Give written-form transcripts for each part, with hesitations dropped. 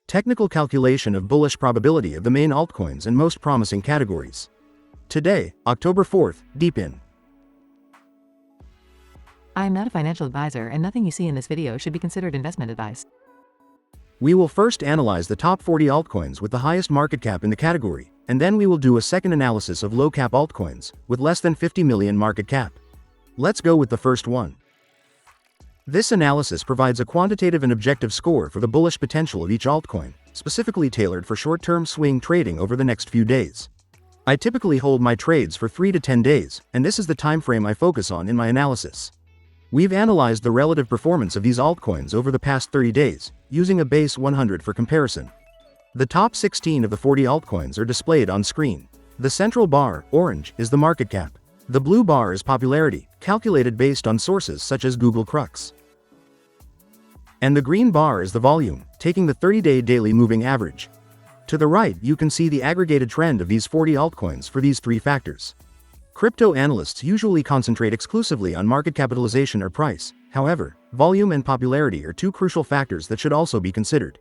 Technical calculation of bullish probability of the main altcoins and most promising categories. Today, October 4th, DePIN. I am not a financial advisor and nothing you see in this video should be considered investment advice. We will first analyze the top 40 altcoins with the highest market cap in the category, and then we will do a second analysis of low-cap altcoins with less than 50 million market cap. Let's go with the first one. This analysis provides a quantitative and objective score for the bullish potential of each altcoin, specifically tailored for short-term swing trading over the next few days. I typically hold my trades for 3 to 10 days, and this is the time frame I focus on in my analysis. We've analyzed the relative performance of these altcoins over the past 30 days, using a base 100 for comparison. The top 16 of the 40 altcoins are displayed on screen. The central bar, orange, is the market cap. The blue bar is popularity, calculated based on sources such as Google Crux. And the green bar is the volume, taking the 30-day daily moving average. To the right, you can see the aggregated trend of these 40 altcoins for these three factors. Crypto analysts usually concentrate exclusively on market capitalization or price. However, volume and popularity are two crucial factors that should also be considered.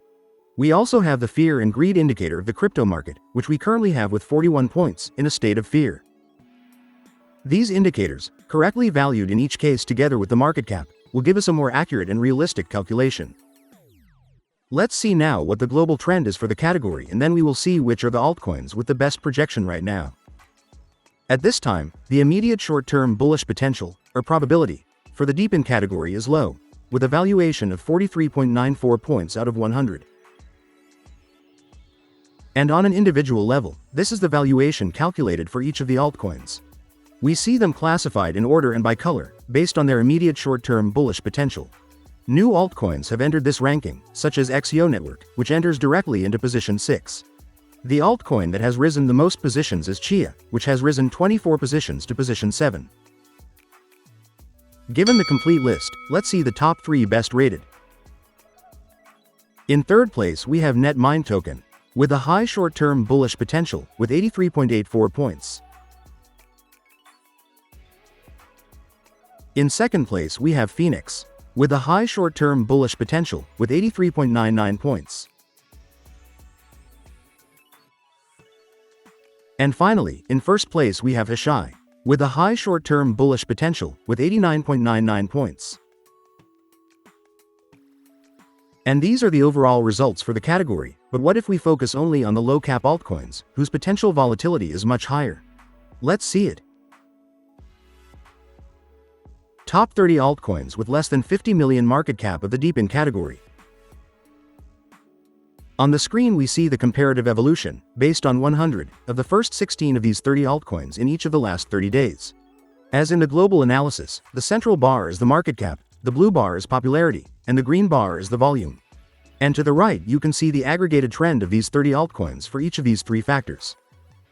We also have the fear and greed indicator of the crypto market, which we currently have with 41 points, in a state of fear. These indicators, correctly valued in each case together with the market cap, will give us a more accurate and realistic calculation. Let's see now what the global trend is for the category, and then we will see which are the altcoins with the best projection right now. At this time, the immediate short-term bullish potential, or probability, for the DePIN category is low, with a valuation of 43.94 points out of 100. And on an individual level, this is the valuation calculated for each of the altcoins. We see them classified in order and by color, based on their immediate short-term bullish potential. New altcoins have entered this ranking, such as XYO Network, which enters directly into position 6. The altcoin that has risen the most positions is Chia, which has risen 24 positions to position 7. Given the complete list, let's see the top 3 best rated. In third place we have NetMind Token, with a high short-term bullish potential, with 83.84 points. In second place we have Phoenix, with a high short-term bullish potential, with 83.99 points. And finally, in first place we have HashAI, with a high short-term bullish potential, with 89.99 points. And these are the overall results for the category, but what if we focus only on the low-cap altcoins, whose potential volatility is much higher? Let's see it. Top 30 altcoins with less than 50 million market cap of the DePIN category. On the screen we see the comparative evolution, based on 100, of the first 16 of these 30 altcoins in each of the last 30 days. As in the global analysis, the central bar is the market cap, the blue bar is popularity, and the green bar is the volume. And to the right you can see the aggregated trend of these 30 altcoins for each of these three factors.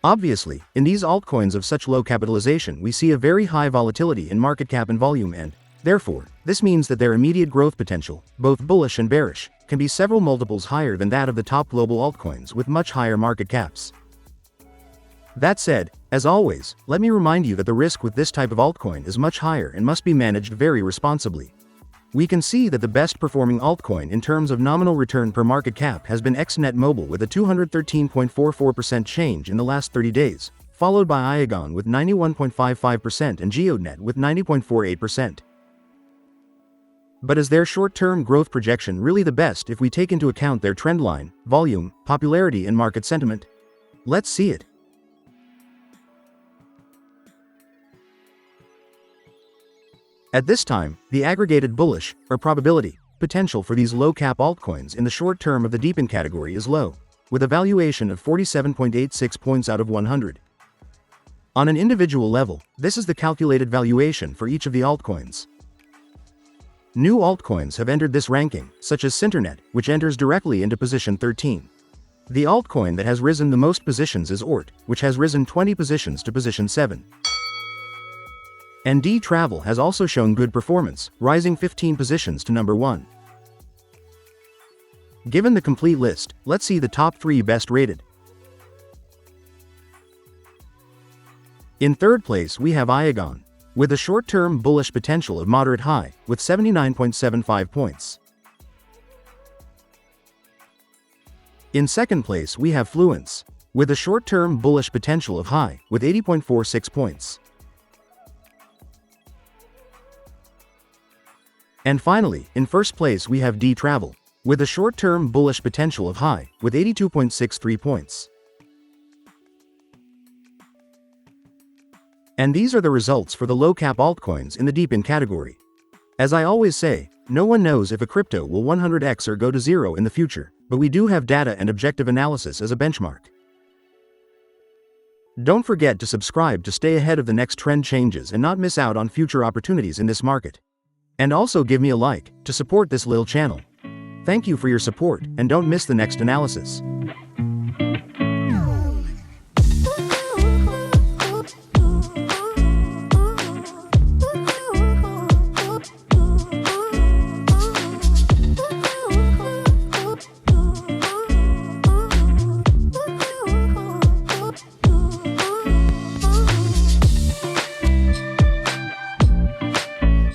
Obviously, in these altcoins of such low capitalization we see a very high volatility in market cap and volume, and, therefore, this means that their immediate growth potential, both bullish and bearish, can be several multiples higher than that of the top global altcoins with much higher market caps. That said, as always, let me remind you that the risk with this type of altcoin is much higher and must be managed very responsibly. We can see that the best performing altcoin in terms of nominal return per market cap has been XNet Mobile with a 213.44% change in the last 30 days, followed by Iagon with 91.55% and GeoNet with 90.48%. But is their short-term growth projection really the best if we take into account their trendline, volume, popularity and market sentiment? Let's see it. At this time, the aggregated bullish, or probability, potential for these low-cap altcoins in the short term of the DePIN category is low, with a valuation of 47.86 points out of 100. On an individual level, this is the calculated valuation for each of the altcoins. New altcoins have entered this ranking, such as Cinternet, which enters directly into position 13. The altcoin that has risen the most positions is ORT, which has risen 20 positions to position 7. And D-Travel has also shown good performance, rising 15 positions to number 1. Given the complete list, let's see the top 3 best rated. In third place we have Iagon, with a short-term bullish potential of moderate high, with 79.75 points. In second place we have Fluence, with a short-term bullish potential of high, with 80.46 points. And finally, in first place we have TRVL, with a short-term bullish potential of high, with 82.63 points. And these are the results for the low-cap altcoins in the DePIN category. As I always say, no one knows if a crypto will 100x or go to zero in the future, but we do have data and objective analysis as a benchmark. Don't forget to subscribe to stay ahead of the next trend changes and not miss out on future opportunities in this market. And also give me a like to support this little channel. Thank you for your support, and don't miss the next analysis.